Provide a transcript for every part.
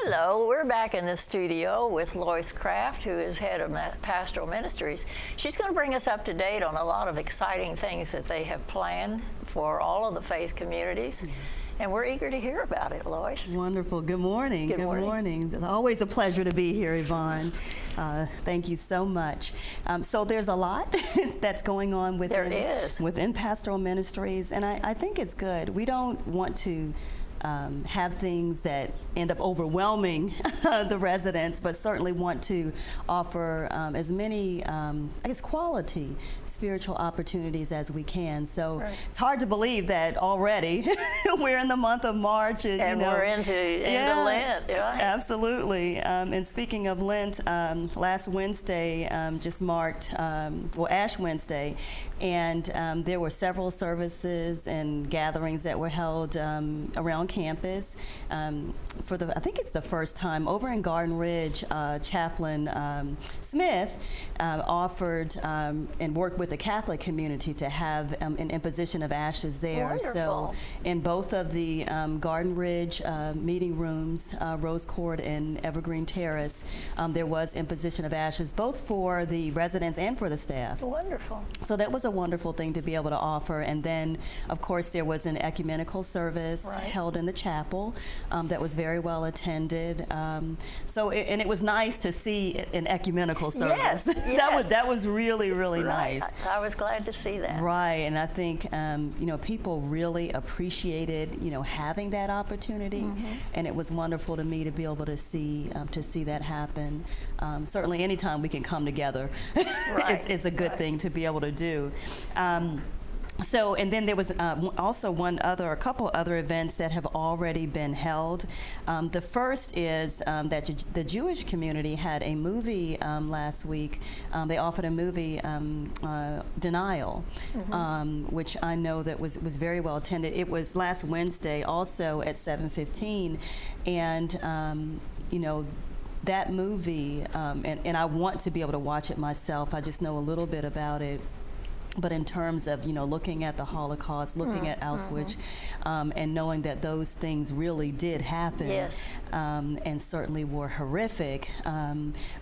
Hello, we're back in the studio with Lois Kraft, who is head of Pastoral Ministries. She's going to bring us up to date on a lot of exciting things that they have planned for all of the faith communities. Yes. And we're eager to hear about it, Lois. Wonderful. Good morning. Good morning. It's always a pleasure to be here, Yvonne. Thank you so much. So there's a lot that's going on within Pastoral Ministries, and I think it's good. We don't want to have things that end up overwhelming the residents, but certainly want to offer as many, quality spiritual opportunities as we can. So It's hard to believe that already we're in the month of March. And we're into Lent. Right? Absolutely. And speaking of Lent, last Wednesday just marked, Ash Wednesday, and there were several services and gatherings that were held around campus. I think it's the first time over in Garden Ridge, Chaplain Smith offered and worked with the Catholic community to have an imposition of ashes there. Wonderful. So in both of the Garden Ridge meeting rooms, Rose Court and Evergreen Terrace, there was imposition of ashes, both for the residents and for the staff. Wonderful. So that was a wonderful thing to be able to offer. And then, of course, there was an ecumenical service held in the chapel that was very well attended. And it was nice to see an ecumenical service. Yes. That was really, really nice. I was glad to see that. Right, and I think people really appreciated having that opportunity, and it was wonderful to me to be able to see that happen. Certainly, anytime we can come together, it's a good thing to be able to do. And then there was also a couple other events that have already been held. The first is that the Jewish community had a movie last week. They offered a movie, Denial, which I know that was very well attended. It was last Wednesday also at 7:15, and that movie, and I want to be able to watch it myself. I just know a little bit about it. But in terms of, looking at the Holocaust, looking at Auschwitz, and knowing that those things really did happen, and certainly were horrific.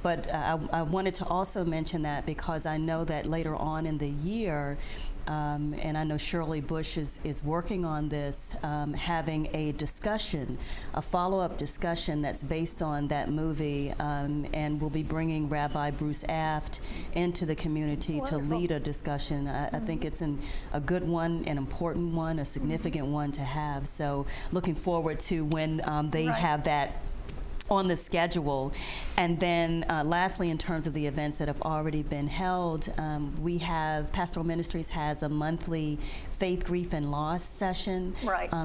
But I wanted to also mention that because I know that later on in the year, and I know Shirley Bush is working on this, having a discussion, a follow-up discussion that's based on that movie, and we'll be bringing Rabbi Bruce Aft into the community to lead a discussion. I think it's a good one, an important one, a significant one to have. So looking forward to when they have that on the schedule. And then lastly, in terms of the events that have already been held, we have Pastoral Ministries has a monthly faith, grief, and loss session.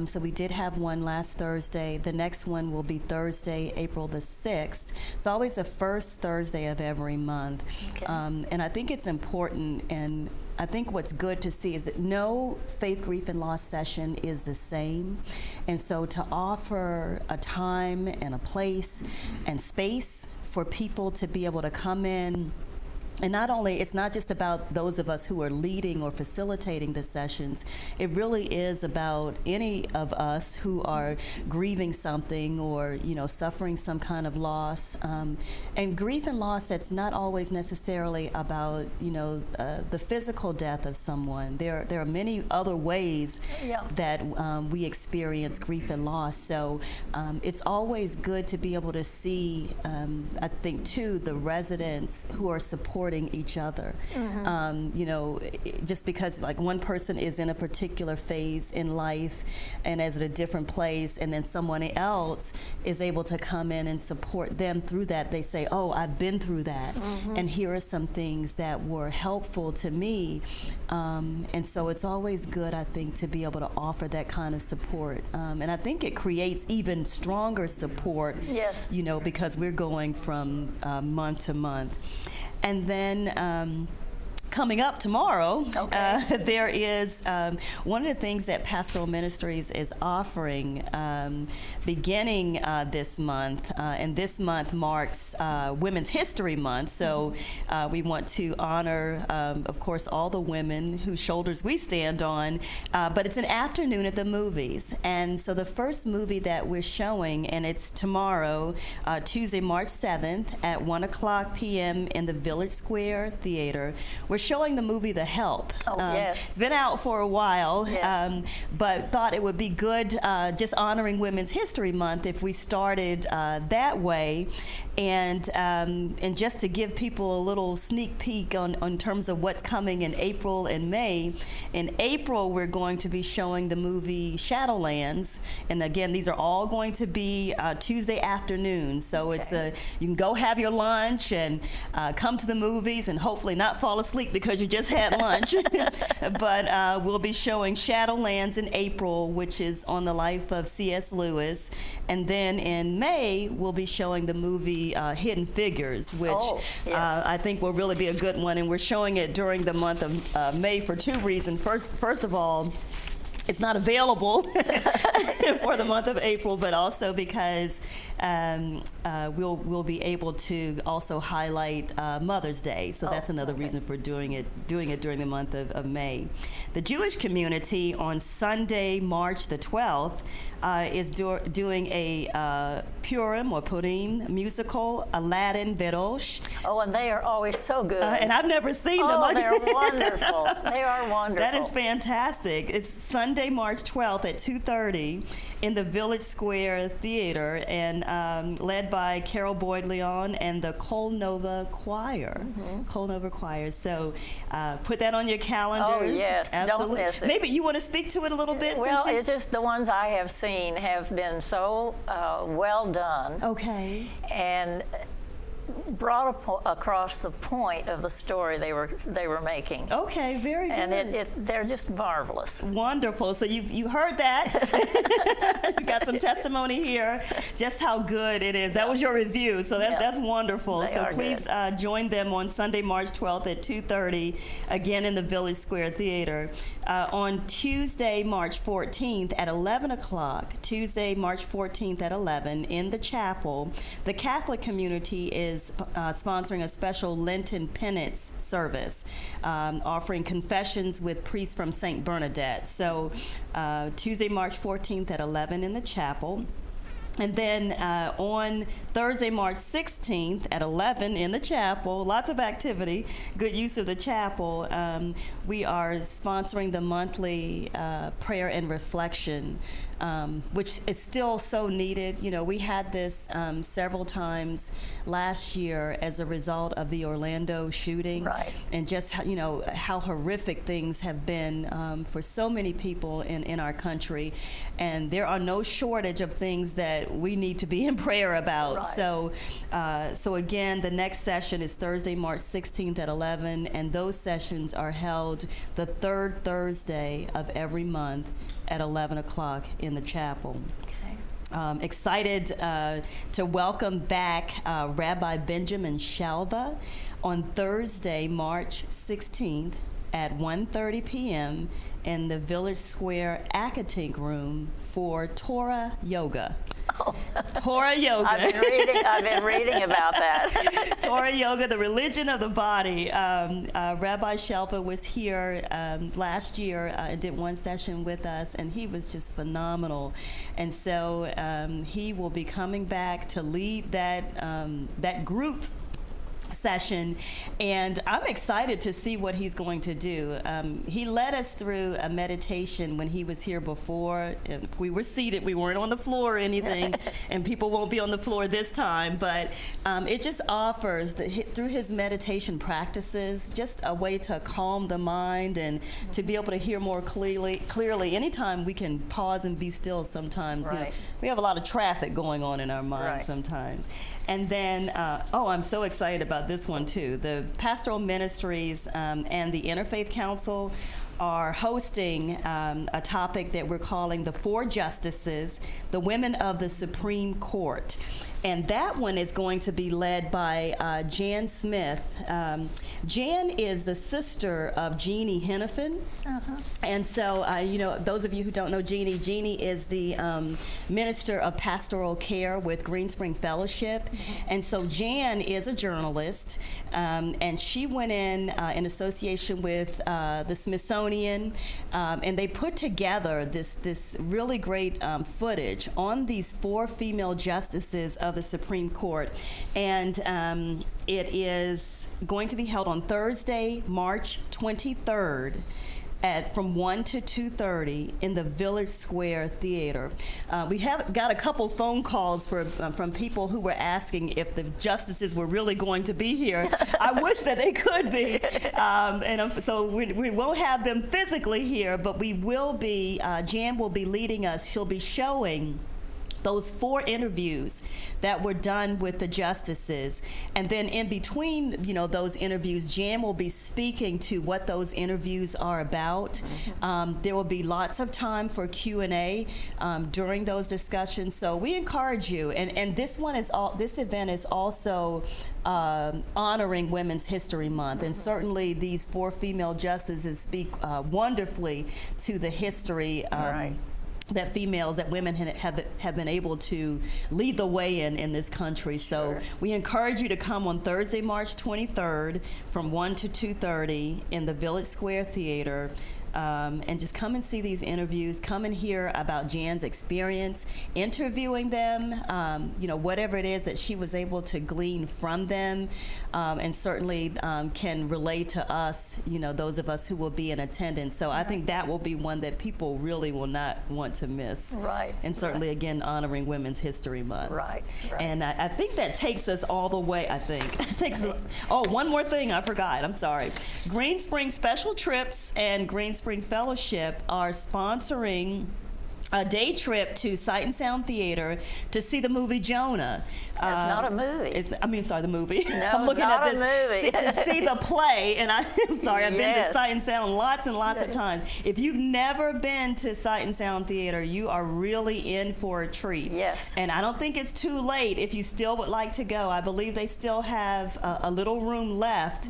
So we did have one last Thursday. The next one will be Thursday, April the 6th. It's always the first Thursday of every month. And I think it's important, and I think what's good to see is that no faith, grief, and loss session is the same. And so to offer a time and a place and space for people to be able to come in, and it's not just about those of us who are leading or facilitating the sessions. It really is about any of us who are grieving something or, suffering some kind of loss. And grief and loss, that's not always necessarily about, the physical death of someone. There are many other ways that we experience grief and loss. So it's always good to be able to see, I think, too, the residents who are supporting each other. Just because like one person is in a particular phase in life and is at a different place, and then someone else is able to come in and support them through that. They say, oh, I've been through that, and here are some things that were helpful to me. And so it's always good, I think, to be able to offer that kind of support. And I think it creates even stronger support, because we're going from month to month. And then coming up tomorrow, Okay. there is one of the things that Pastoral Ministries is offering beginning this month, and this month marks Women's History Month. So we want to honor, of course, all the women whose shoulders we stand on, but it's an afternoon at the movies. And so the first movie that we're showing, and it's tomorrow, Tuesday, March 7th at 1 o'clock p.m. in the Village Square Theater. We're showing the movie The Help. Oh, yes. It's been out for a while, Yes. but thought it would be good just honoring Women's History Month if we started that way, and just to give people a little sneak peek on terms of what's coming in April and May. In April, we're going to be showing the movie Shadowlands, and again, these are all going to be Tuesday afternoons. So it's you can go have your lunch and come to the movies and hopefully not fall asleep because you just had lunch. But we'll be showing Shadowlands in April, which is on the life of C.S. Lewis, and then in May we'll be showing the movie Hidden Figures, which I think will really be a good one, and we're showing it during the month of May for two reasons. First of all, it's not available for the month of April, but also because we'll be able to also highlight Mother's Day. So that's another reason for doing it during the month of May. The Jewish community on Sunday, March the 12th, is doing a Purim or Purim musical, Aladdin Verosh. Oh, and they are always so good. And I've never seen them. Oh, they're wonderful. They are wonderful. That is fantastic. It's Sunday, March 12th at 2:30 in the Village Square Theater, and led by Carol Boyd Leon and the Col Nova Choir. Col Nova Choir. So put that on your calendars. Oh, yes. Absolutely. Don't miss it. Maybe you want to speak to it a little bit? Well, it's just the ones I have seen have been so well done. Okay. And brought across the point of the story they were making. Okay, very good. And they're just marvelous. Wonderful. So you heard that. You got some testimony here, just how good it is. That was your review, so that's wonderful. They so are please join them on Sunday, March 12th at 2:30, again in the Village Square Theater. On Tuesday, March 14th at 11 o'clock, Tuesday, March 14th at 11 in the chapel, the Catholic community is sponsoring a special Lenten penance service, offering confessions with priests from St. Bernadette. So Tuesday, March 14th at 11 in the chapel. And then on Thursday, March 16th at 11 in the chapel, lots of activity, good use of the chapel, we are sponsoring the monthly prayer and reflection, which is still so needed. You know, we had this several times last year as a result of the Orlando shooting. Right. And just, how horrific things have been for so many people in our country. And there are no shortage of things that we need to be in prayer about. Right. So again, the next session is Thursday, March 16th at 11, and those sessions are held the third Thursday of every month at 11 o'clock in the chapel. Excited to welcome back Rabbi Benjamin Shalva on Thursday, March 16th at 1:30 p.m. in the Village Square Akatink Room for Torah Yoga. Torah Yoga. I've been reading about that. Torah Yoga, the religion of the body. Rabbi Shelpa was here last year and did one session with us, and he was just phenomenal. And so he will be coming back to lead that group session, and I'm excited to see what he's going to do. He led us through a meditation when he was here before. We were seated, we weren't on the floor or anything, and people won't be on the floor this time, but it just offers, through his meditation practices, just a way to calm the mind and to be able to hear more clearly. Anytime we can pause and be still sometimes. Right. We have a lot of traffic going on in our minds sometimes. And then, I'm so excited about this one too. The Pastoral Ministries and the Interfaith Council are hosting a topic that we're calling the Four Justices, the Women of the Supreme Court. And that one is going to be led by Jan Smith. Jan is the sister of Jeannie Hennepin. And so, those of you who don't know Jeannie is the Minister of Pastoral Care with Green Spring Fellowship. And so Jan is a journalist, and she went in association with the Smithsonian, and they put together this really great footage on these 4 female justices of the Supreme Court. And it is going to be held on Thursday, March 23rd. From 1 to 2:30 in the Village Square Theater. We have got a couple phone calls from people who were asking if the justices were really going to be here. I wish that they could be. So we won't have them physically here, but we will be, Jan will be leading us. She'll be showing those 4 interviews that were done with the justices. And then in between, those interviews, Jan will be speaking to what those interviews are about. There will be lots of time for Q&A during those discussions. So we encourage you. And this event is also honoring Women's History Month. And certainly these 4 female justices speak wonderfully to the history that women have been able to lead the way in this country. So we encourage you to come on Thursday, March 23rd from 1 to 2:30 in the Village Square Theater. And just come and see these interviews. Come and hear about Jan's experience interviewing them, whatever it is that she was able to glean from them, and certainly can relate to us, those of us who will be in attendance. So I think that will be one that people really will not want to miss. Right. And certainly, again, honoring Women's History Month. Right. And I think that takes us all the way, one more thing I forgot. I'm sorry. Green Spring Special Trips and Green Spring Fellowship are sponsoring a day trip to Sight and Sound Theater to see the movie Jonah. That's not a movie. The movie. No, I'm looking not at this. a movie. To see the play, and I'm sorry, I've been to Sight and Sound lots and lots of times. If you've never been to Sight and Sound Theater, you are really in for a treat. Yes. And I don't think it's too late if you still would like to go. I believe they still have a little room left.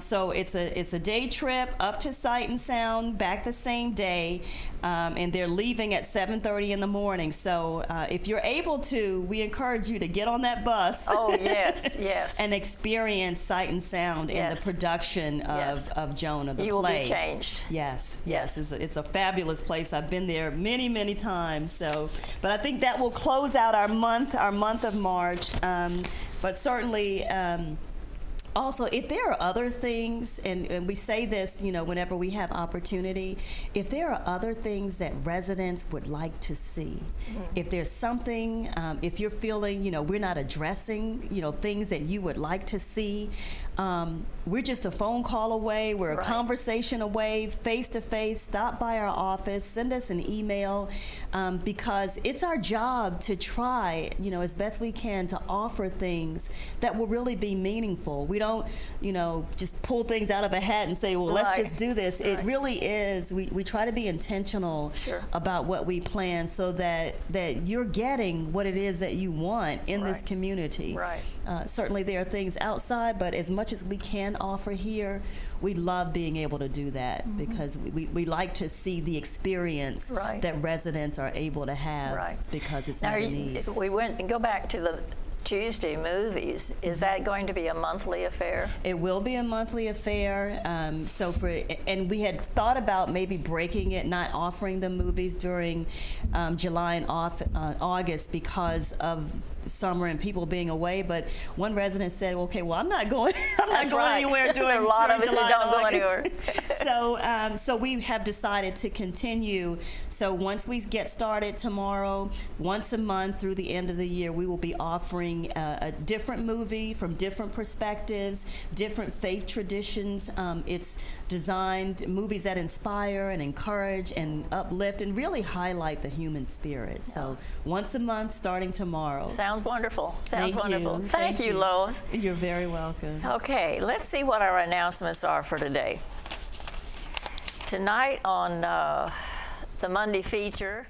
So it's a day trip up to Sight and Sound, back the same day, and they're leaving at 7:30 in the morning. So if you're able to, we encourage you to get on that bus. Oh, yes, yes. And experience Sight and Sound in the production of Jonah, the play. You will be changed. Yes. It's a fabulous place. I've been there many, many times. So, but I think that will close out our month of March. But certainly, also, if there are other things, and we say this, whenever we have opportunity, if there are other things that residents would like to see, if there's something, if you're feeling, we're not addressing, things that you would like to see, we're just a phone call away, we're a conversation away, face to face. Stop by our office, send us an email, because it's our job to try, as best we can to offer things that will really be meaningful. We don't, just pull things out of a hat and say, well, let's just do this. It really is. We try to be intentional about what we plan so that you're getting what it is that you want in this community. Right. Certainly there are things outside, but as much as we can offer here, we love being able to do that because we like to see the experience that residents are able to have because it's not a need. We go back to the Tuesday movies. Is that going to be a monthly affair? It will be a monthly affair. And we had thought about maybe breaking it, not offering the movies during July and August because of summer and people being away. But one resident said, "Okay, well, I'm not going. I'm not going anywhere during a lot of us who don't go anywhere." So we have decided to continue. So once we get started tomorrow, once a month through the end of the year, we will be offering a different movie from different perspectives, different faith traditions. It's designed movies that inspire and encourage and uplift and really highlight the human spirit. So once a month starting tomorrow. Sounds wonderful. Sounds wonderful. You. Thank you, Lois. You're very welcome. Okay, let's see what our announcements are for today. Tonight on the Monday feature,